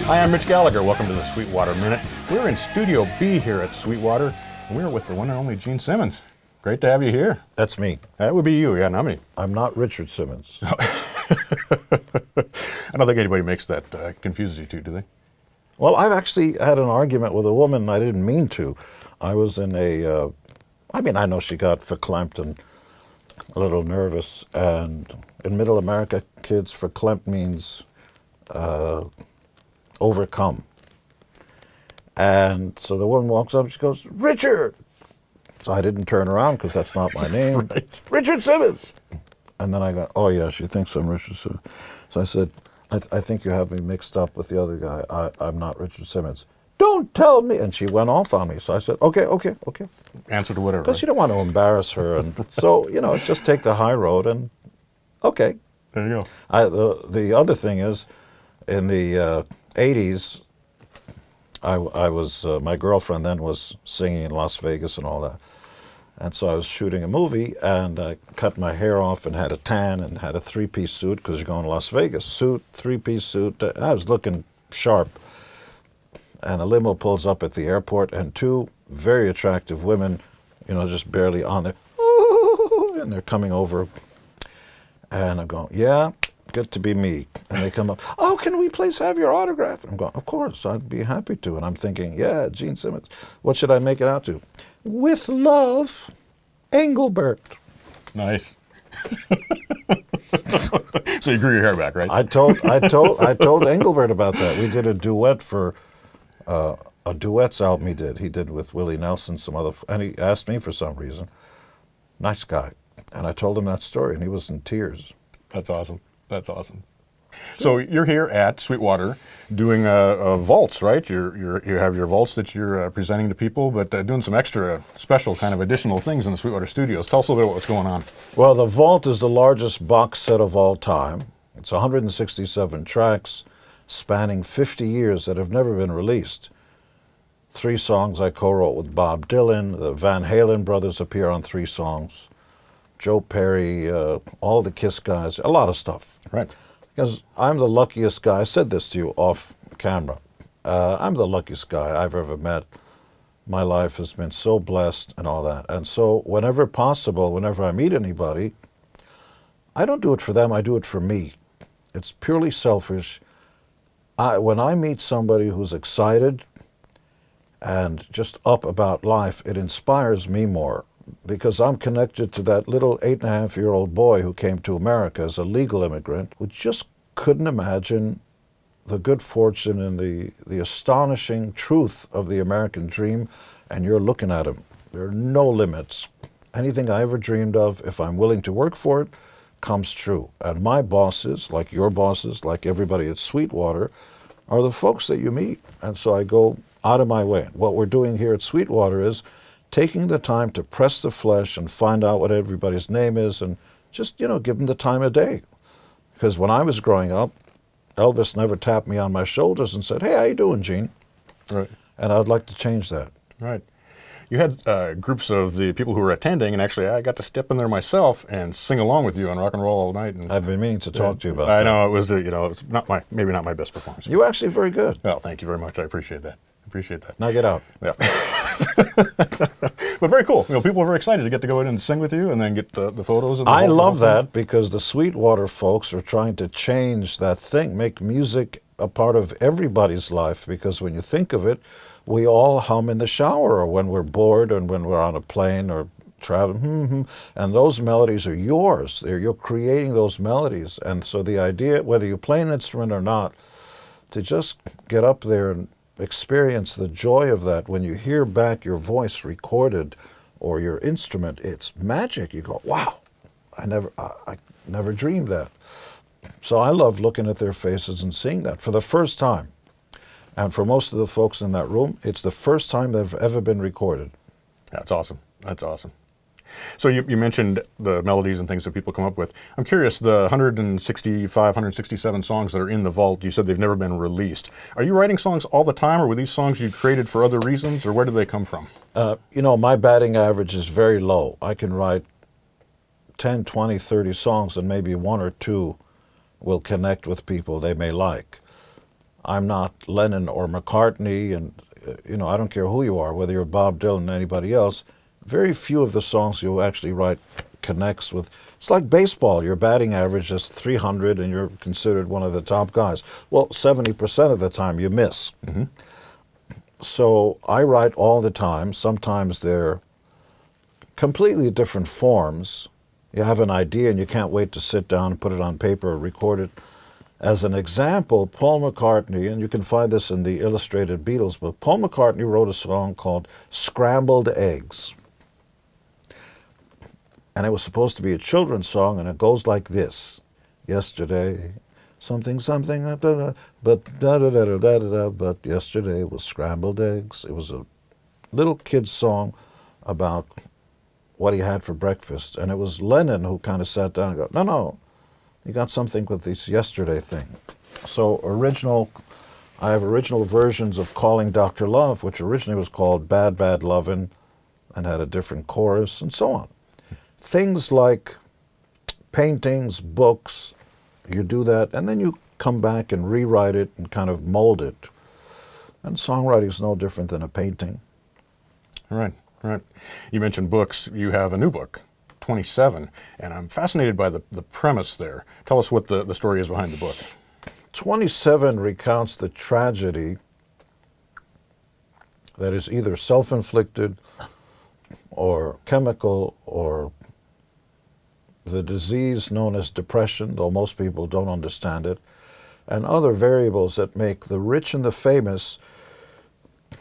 Hi, I'm Mitch Gallagher. Welcome to the Sweetwater Minute. We're in Studio B here at Sweetwater, and we're with the one and only Gene Simmons. Great to have you here. That's me. That would be you, yeah, not me. I'm not Richard Simmons. I don't think anybody makes that, confuses you two, do they? Well, I've actually had an argument with a woman I didn't mean to. I was in a, I know she got verklempt and a little nervous, and in Middle America, kids, verklempt means overcome. And so the woman walks up, she goes, Richard! So I didn't turn around because that's not my name. Right. Richard Simmons! And then I go, oh yeah, she thinks I'm Richard Simmons. So I said, I think you have me mixed up with the other guy. I'm not Richard Simmons. Don't tell me! And she went off on me. So I said, okay. Answer to whatever. Because you don't want to embarrass her. And so, just take the high road and, okay. There you go. The other thing is, in the 80s, I was, my girlfriend then was singing in Las Vegas and all that. And so I was shooting a movie, and I cut my hair off and had a tan and had a three-piece suit because you're going to Las Vegas. Suit, three-piece suit. I was looking sharp. And a limo pulls up at the airport, and two very attractive women, just barely on there, and they're coming over. And I'm going, yeah, good to be me. And they come up, oh, can we please have your autograph? And I'm going, of course, I'd be happy to. And I'm thinking, yeah, Gene Simmons. What should I make it out to? With love, Engelbert. Nice. So you grew your hair back, right? I told Engelbert about that. We did a duet for a duets album he did. He did with Willie Nelson, some other, and he asked me for some reason. Nice guy. And I told him that story, and he was in tears. That's awesome. That's awesome. So you're here at Sweetwater doing a vaults, right? You have your vaults that you're presenting to people, but doing some extra special kind of additional things in the Sweetwater Studios. Tell us a little bit about what's going on. Well, the vault is the largest box set of all time. It's 167 tracks spanning 50 years that have never been released. 3 songs I co-wrote with Bob Dylan. The Van Halen brothers appear on 3 songs. Joe Perry, all the Kiss guys, a lot of stuff. Right. Because I'm the luckiest guy, I said this to you off camera, I'm the luckiest guy I've ever met. My life has been so blessed and all that. And so whenever possible, whenever I meet anybody, I don't do it for them, I do it for me. It's purely selfish. When I meet somebody who's excited and just up about life, it inspires me more. Because I'm connected to that little 8.5-year-old boy who came to America as a legal immigrant, who just couldn't imagine the good fortune and the astonishing truth of the American dream, and you're looking at him. There are no limits. Anything I ever dreamed of, if I'm willing to work for it, comes true. And my bosses, like your bosses, like everybody at Sweetwater, are the folks that you meet. And so I go out of my way. What we're doing here at Sweetwater is taking the time to press the flesh and find out what everybody's name is and just, give them the time of day. Because when I was growing up, Elvis never tapped me on my shoulders and said, hey, how you doing, Gene? Right. And I'd like to change that. Right. You had groups of the people who were attending, and actually I got to step in there myself and sing along with you on Rock and Roll All Night. And I've been meaning to talk to you about that. I know, it was, it's maybe not my best performance. You were actually very good. Well, thank you very much. I appreciate that. Now get out. Yeah. But very cool. People are very excited to get to go in and sing with you and then get the photos. Of the I love that because the Sweetwater folks are trying to change that thing, make music a part of everybody's life, because when you think of it, we all hum in the shower or when we're bored and when we're on a plane or traveling, and those melodies are yours. You're creating those melodies. And so the idea, whether you play an instrument or not, to just get up there and experience the joy of that. When you hear back your voice recorded or your instrument, it's magic. You go, wow, I never dreamed that. So I love looking at their faces and seeing that for the first time. And for most of the folks in that room, it's the first time they've ever been recorded. That's awesome. That's awesome. So you mentioned the melodies and things that people come up with. I'm curious, the 165, 167 songs that are in the vault, you said they've never been released. Are you writing songs all the time, or were these songs you created for other reasons, or where do they come from? My batting average is very low. I can write 10, 20, 30 songs, and maybe one or two will connect with people they may like. I'm not Lennon or McCartney, and you know, I don't care who you are, whether you're Bob Dylan or anybody else. Very few of the songs you actually write connects with. It's like baseball. Your batting average is 300 and you're considered one of the top guys. Well, 70% of the time you miss. Mm-hmm. So I write all the time. Sometimes they're completely different forms. You have an idea and you can't wait to sit down and put it on paper or record it. As an example, Paul McCartney, and you can find this in the Illustrated Beatles book, Paul McCartney wrote a song called Scrambled Eggs. And it was supposed to be a children's song, and it goes like this. Yesterday, something, something, but da-da-da-da-da-da, but yesterday was scrambled eggs. It was a little kid's song about what he had for breakfast. And it was Lennon who kind of sat down and go, no, no, you got something with this yesterday thing. So I have original versions of Calling Dr. Love, which originally was called Bad Bad Lovin', and had a different chorus, and so on. Things like paintings, books, you do that, and then you come back and rewrite it and kind of mold it. And songwriting is no different than a painting. Right, right. You mentioned books. You have a new book, 27, and I'm fascinated by the premise there. Tell us what the story is behind the book. 27 recounts the tragedy that is either self-inflicted or chemical or the disease known as depression, though most people don't understand it, and other variables that make the rich and the famous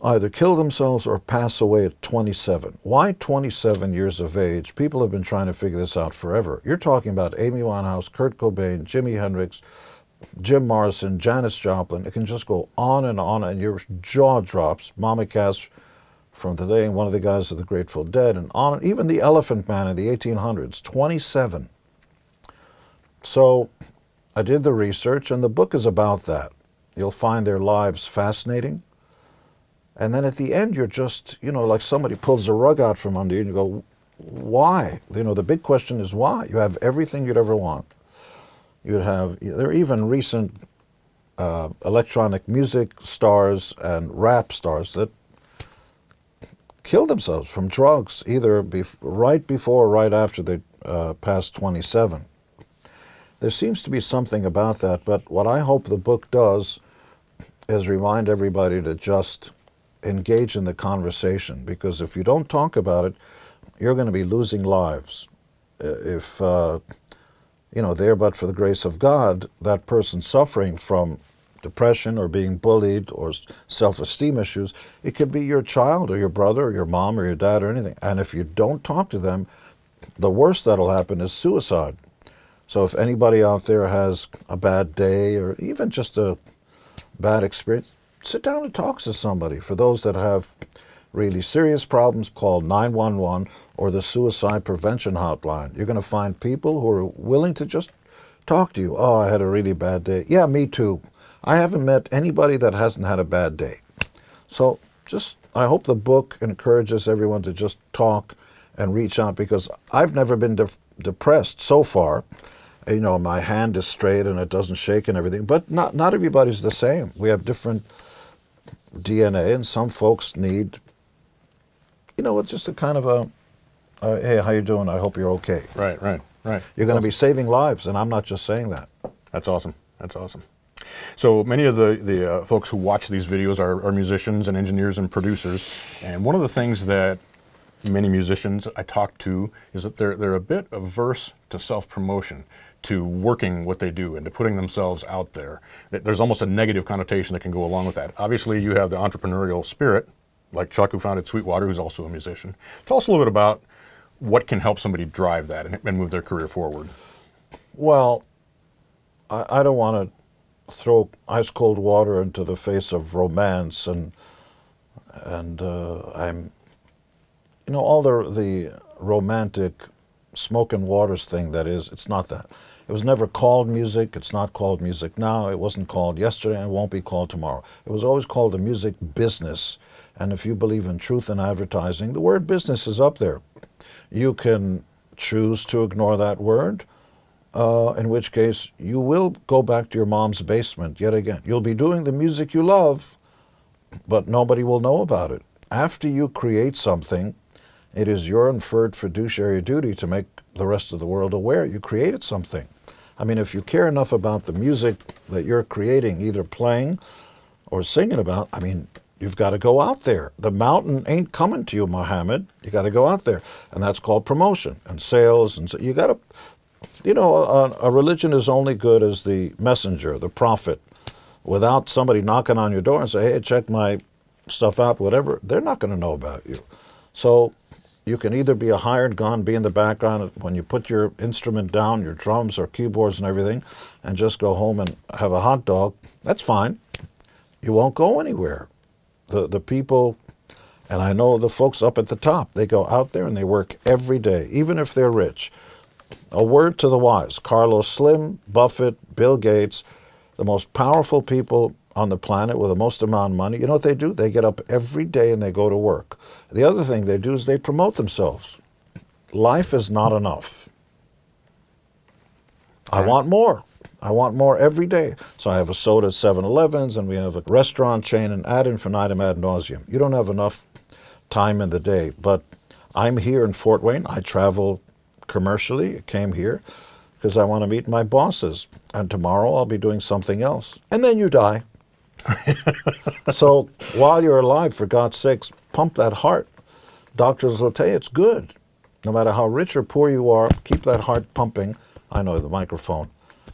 either kill themselves or pass away at 27. Why 27 years of age? People have been trying to figure this out forever. You're talking about Amy Winehouse, Kurt Cobain, Jimi Hendrix, Jim Morrison, Janis Joplin. It can just go on, and your jaw drops. Mama Cass from today, and one of the guys of the Grateful Dead, and on. Even the Elephant Man in the 1800s, 27. So I did the research, and the book is about that. You'll find their lives fascinating. And then at the end, you're just, you know, like somebody pulls a rug out from under you, and you go, why? You know, the big question is why? You have everything you'd ever want. There are even recent electronic music stars and rap stars that kill themselves from drugs, either right before or right after they pass 27. There seems to be something about that, but what I hope the book does is remind everybody to just engage in the conversation, because if you don't talk about it, you're going to be losing lives. If, you know, there but for the grace of God, that person suffering from depression or being bullied or self-esteem issues, it could be your child or your brother or your mom or your dad or anything. And if you don't talk to them, the worst that'll happen is suicide. So if anybody out there has a bad day or even just a bad experience, sit down and talk to somebody. For those that have really serious problems, call 911 or the Suicide Prevention Hotline. You're going to find people who are willing to just talk to you. Oh, I had a really bad day. Yeah, me too. I haven't met anybody that hasn't had a bad day. So I hope the book encourages everyone to just talk and reach out, because I've never been depressed so far. You know, my hand is straight and it doesn't shake and everything, but not everybody's the same. We have different DNA, and some folks need, you know, it's just a kind of a, hey, how you doing? I hope you're okay. Right, right, right. You're going to be saving lives, and I'm not just saying that. That's awesome. That's awesome. So many of the folks who watch these videos are musicians and engineers and producers, and one of the things that many musicians I talk to is that they're a bit averse to self-promotion, to working what they do and to putting themselves out there. There's almost a negative connotation that can go along with that. Obviously, you have the entrepreneurial spirit, like Chuck, who founded Sweetwater, who's also a musician. Tell us a little bit about what can help somebody drive that and move their career forward. Well, I don't want to throw ice cold water into the face of romance, and I'm, you know, all the romantic smoke and waters thing that is, it's not that. It was never called music. It's not called music now. It wasn't called yesterday, and it won't be called tomorrow. It was always called the music business. And if you believe in truth in advertising, the word business is up there. You can choose to ignore that word, in which case you will go back to your mom's basement yet again. You'll be doing the music you love, but nobody will know about it. After you create something, it is your inferred fiduciary duty to make the rest of the world aware you created something. I mean, if you care enough about the music that you're creating, either playing or singing about, I mean, you've got to go out there. The mountain ain't coming to you, Muhammad. You got to go out there. And that's called promotion and sales. And so you got to, you know, a religion is only good as the messenger, the prophet. Without somebody knocking on your door and say, hey, check my stuff out, whatever, they're not going to know about you. So you can either be a hired gun, be in the background when you put your instrument down, your drums or keyboards and everything, and just go home and have a hot dog. That's fine. You won't go anywhere. The people, and I know the folks up at the top, they go out there and they work every day, even if they're rich. A word to the wise, Carlos Slim, Buffett, Bill Gates, the most powerful people on the planet with the most amount of money, you know what they do? They get up every day and they go to work. The other thing they do is they promote themselves. Life is not enough. I want more. I want more every day. So I have a soda at 7-Elevens, and we have a restaurant chain, and ad infinitum, ad nauseum. You don't have enough time in the day. But I'm here in Fort Wayne. I travel commercially. I came here because I want to meet my bosses. And tomorrow I'll be doing something else. And then you die. So while you're alive, for God's sakes, pump that heart. Doctors will tell you it's good. No matter how rich or poor you are, keep that heart pumping. I know the microphone.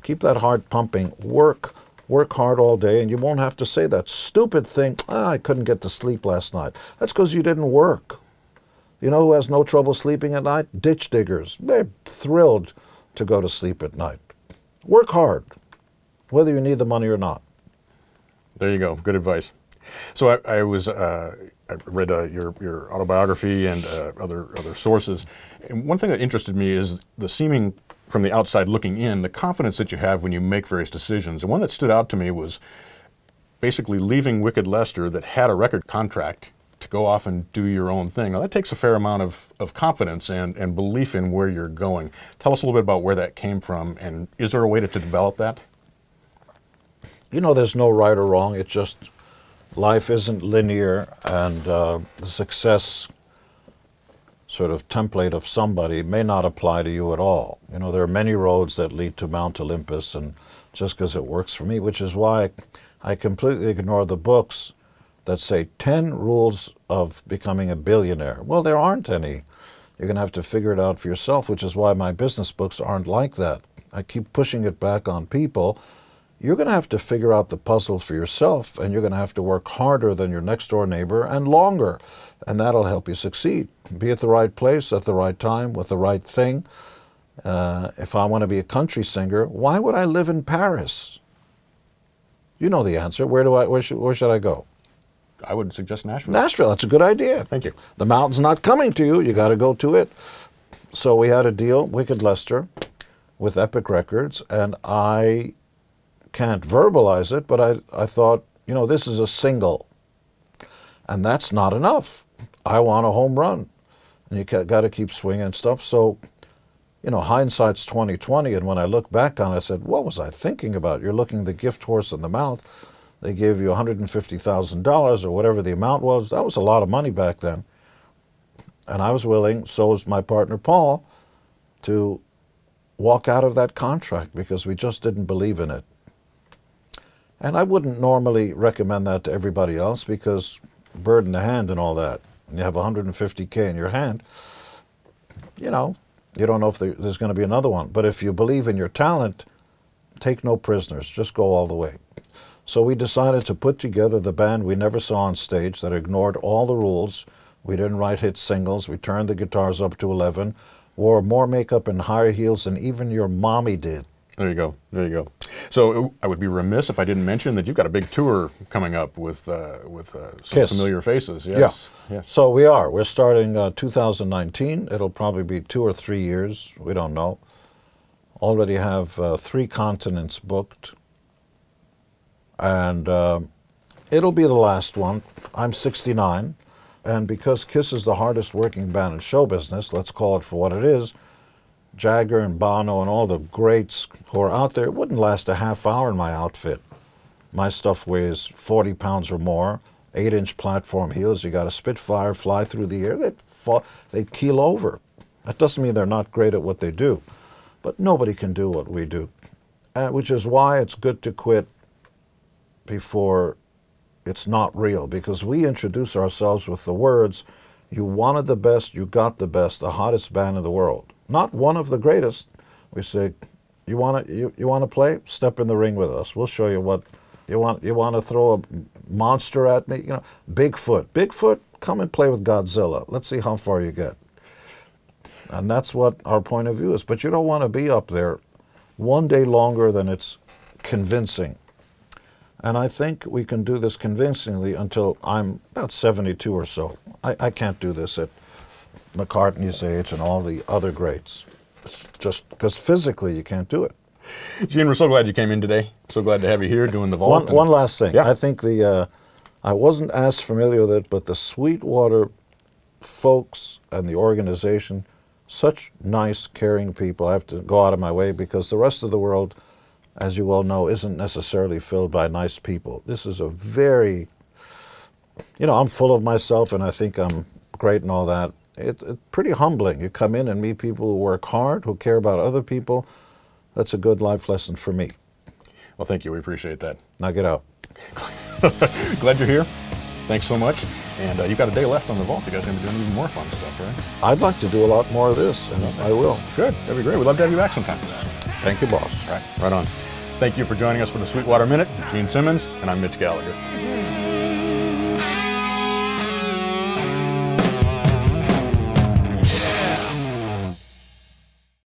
Keep that heart pumping. Work hard all day, and you won't have to say that stupid thing, I couldn't get to sleep last night. That's because you didn't work. You know who has no trouble sleeping at night? Ditch diggers. They're thrilled to go to sleep at night. Work hard, whether you need the money or not. There you go. Good advice. So I read your autobiography and other sources, and one thing that interested me is the seeming, from the outside looking in, the confidence that you have when you make various decisions. And one that stood out to me was basically leaving Wicked Lester that had a record contract to go off and do your own thing. Now that takes a fair amount of confidence and belief in where you're going. Tell us a little bit about where that came from, and is there a way to develop that? You know, there's no right or wrong. It's just life isn't linear, and the success sort of template of somebody may not apply to you at all. You know, there are many roads that lead to Mount Olympus, and just because it works for me, which is why I completely ignore the books that say 10 rules of becoming a billionaire. Well, there aren't any. You're going to have to figure it out for yourself, which is why my business books aren't like that. I keep pushing it back on people. You're going to have to figure out the puzzle for yourself, and you're going to have to work harder than your next door neighbor and longer, and that'll help you succeed. Be at the right place at the right time with the right thing. If I want to be a country singer, why would I live in Paris? You know the answer. Where should I go? I would suggest Nashville. Nashville, that's a good idea. Thank you. The mountain's not coming to you. You got to go to it. So we had a deal, Wicked Lester, with Epic Records, and I can't verbalize it, but I thought, you know, this is a single, and that's not enough. I want a home run, and you got to keep swinging stuff. So, you know, hindsight's 20/20, and when I look back on it, I said, what was I thinking about? You're looking the gift horse in the mouth. They gave you $150,000 or whatever the amount was. That was a lot of money back then, and I was willing, so was my partner Paul, to walk out of that contract because we just didn't believe in it. And I wouldn't normally recommend that to everybody else because bird in the hand and all that, and you have $150K in your hand, you know, you don't know if there's going to be another one. But if you believe in your talent, take no prisoners. Just go all the way. So we decided to put together the band we never saw on stage that ignored all the rules. We didn't write hit singles. We turned the guitars up to 11, wore more makeup and higher heels than even your mommy did. There you go. There you go. So I would be remiss if I didn't mention that you've got a big tour coming up with some familiar faces. Yes. Yeah. Yes. So we are. We're starting 2019. It'll probably be 2 or 3 years. We don't know. Already have 3 continents booked. And it'll be the last one. I'm 69. And because KISS is the hardest working band in show business, let's call it for what it is, Jagger and Bono and all the greats who are out there, it wouldn't last a half hour in my outfit. My stuff weighs 40 pounds or more, 8-inch platform heels. You got a Spitfire fly through the air, they'd keel over. That doesn't mean they're not great at what they do, but nobody can do what we do, which is why it's good to quit before it's not real, because we introduce ourselves with the words, you wanted the best, you got the best, the hottest band in the world. Not one of the greatest. We say, you want to play? Step in the ring with us. We'll show you what you want. You want to throw a monster at me? You know, Bigfoot, come and play with Godzilla. Let's see how far you get. And that's what our point of view is. But you don't want to be up there one day longer than it's convincing. And I think we can do this convincingly until I'm about 72 or so. I can't do this at McCartney's age and all the other greats. It's just because physically you can't do it. Gene, we're so glad you came in today. So glad to have you here doing the vault. One last thing. Yeah. I think I wasn't as familiar with it, but the Sweetwater folks and the organization, such nice, caring people. I have to go out of my way because the rest of the world, as you well know, isn't necessarily filled by nice people. This is a very, I'm full of myself and I think I'm great and all that. It's pretty humbling. You come in and meet people who work hard, who care about other people. That's a good life lesson for me. Well, thank you. We appreciate that. Now get out. Glad you're here. Thanks so much. And you've got a day left on the vault. You guys are going to be doing even more fun stuff, right? I'd like to do a lot more of this, and I will. Good. That'd be great. We'd love to have you back sometime. Thank you, boss. Right on. Thank you for joining us for the Sweetwater Minute. Gene Simmons, and I'm Mitch Gallagher.